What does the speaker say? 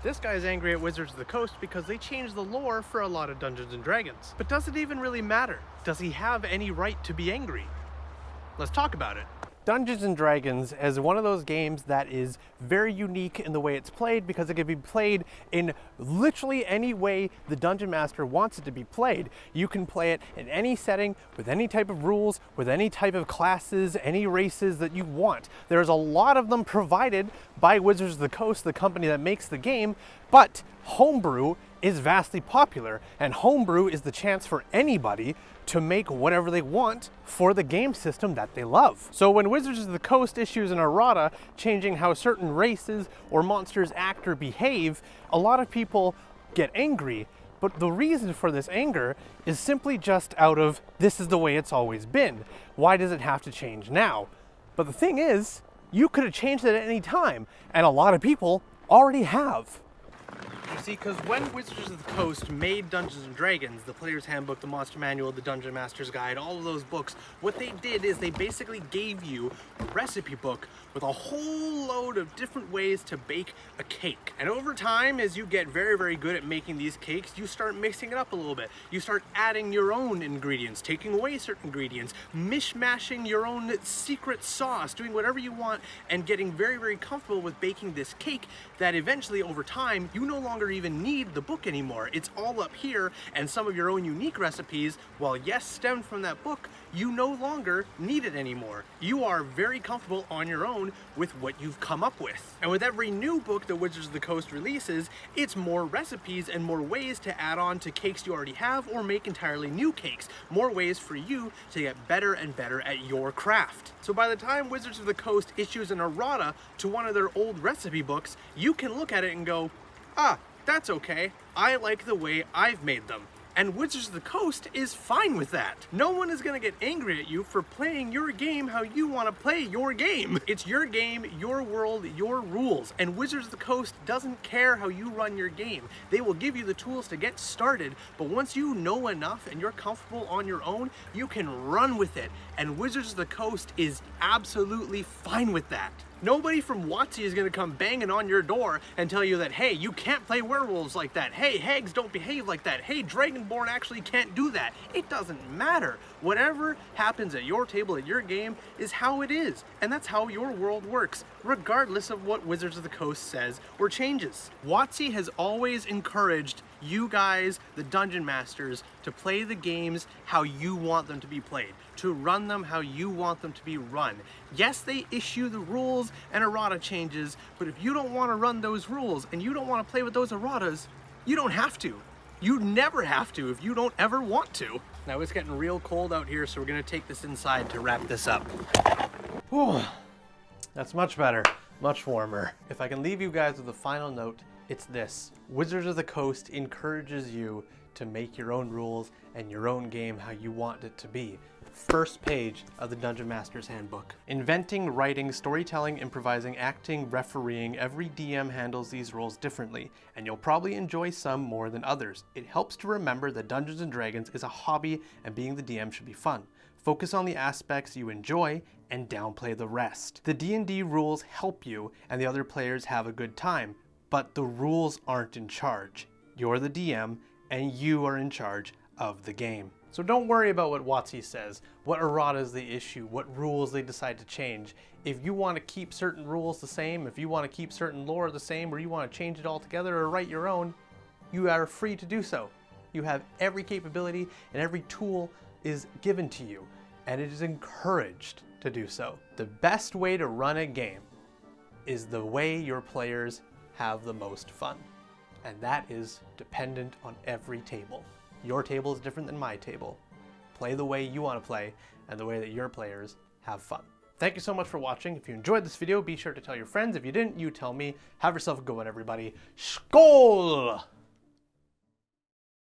This guy's angry at Wizards of the Coast because they changed the lore for a lot of Dungeons and Dragons. But does it even really matter? Does he have any right to be angry? Let's talk about it. Dungeons and Dragons is one of those games that is very unique in the way it's played because it can be played in literally any way the Dungeon Master wants it to be played. You can play it in any setting, with any type of rules, with any type of classes, any races that you want. There's a lot of them provided by Wizards of the Coast, the company that makes the game, but homebrew is vastly popular, and homebrew is the chance for anybody to make whatever they want for the game system that they love. So when Wizards of the Coast issues an errata changing how certain races or monsters act or behave, a lot of people get angry, but the reason for this anger is simply just out of, this is the way it's always been. Why does it have to change now? But the thing is, you could have changed it at any time, and a lot of people already have. You see, because when Wizards of the Coast made Dungeons & Dragons, the Player's Handbook, the Monster Manual, the Dungeon Master's Guide, all of those books, what they did is they basically gave you a recipe book with a whole load of different ways to bake a cake. And over time, as you get very, very good at making these cakes, you start mixing it up a little bit. You start adding your own ingredients, taking away certain ingredients, mishmashing your own secret sauce, doing whatever you want, and getting very, very comfortable with baking this cake that eventually, over time, you no longer even need the book anymore. It's all up here, and some of your own unique recipes, while yes, stemmed from that book, you no longer need it anymore. You are very comfortable on your own with what you've come up with. And with every new book that Wizards of the Coast releases, it's more recipes and more ways to add on to cakes you already have or make entirely new cakes. More ways for you to get better and better at your craft. So by the time Wizards of the Coast issues an errata to one of their old recipe books, you can look at it and go, ah, that's okay. I like the way I've made them. And Wizards of the Coast is fine with that. No one is gonna get angry at you for playing your game how you wanna play your game. It's your game, your world, your rules. And Wizards of the Coast doesn't care how you run your game. They will give you the tools to get started, but once you know enough and you're comfortable on your own, you can run with it. And Wizards of the Coast is absolutely fine with that. Nobody from WotC is gonna come banging on your door and tell you that, hey, you can't play werewolves like that. Hey, hags don't behave like that. Hey, Dragonborn actually can't do that. It doesn't matter. Whatever happens at your table, at your game, is how it is. And that's how your world works, regardless of what Wizards of the Coast says or changes. WotC has always encouraged you guys, the Dungeon Masters, to play the games how you want them to be played, to run them how you want them to be run. Yes, they issue the rules and errata changes, but if you don't want to run those rules and you don't want to play with those erratas, you don't have to. You never have to if you don't ever want to. Now it's getting real cold out here, so we're gonna take this inside to wrap this up. Whew. That's much better, much warmer. If I can leave you guys with a final note, it's this. Wizards of the Coast encourages you to make your own rules and your own game how you want it to be. First page of the Dungeon Master's Handbook. Inventing, writing, storytelling, improvising, acting, refereeing, every DM handles these roles differently, and you'll probably enjoy some more than others. It helps to remember that Dungeons & Dragons is a hobby and being the DM should be fun. Focus on the aspects you enjoy and downplay the rest. The D&D rules help you and the other players have a good time, but the rules aren't in charge. You're the DM and you are in charge of the game. So don't worry about what WotC says, what erratas they issue, what rules they decide to change. If you want to keep certain rules the same, if you want to keep certain lore the same, or you want to change it altogether or write your own, you are free to do so. You have every capability and every tool is given to you, and it is encouraged to do so. The best way to run a game is the way your players have the most fun, and that is dependent on every table. Your table is different than my table. Play the way you want to play and the way that your players have fun. Thank you so much for watching. If you enjoyed this video, be sure to tell your friends. If you didn't, you tell me. Have yourself a good one, everybody. Skål!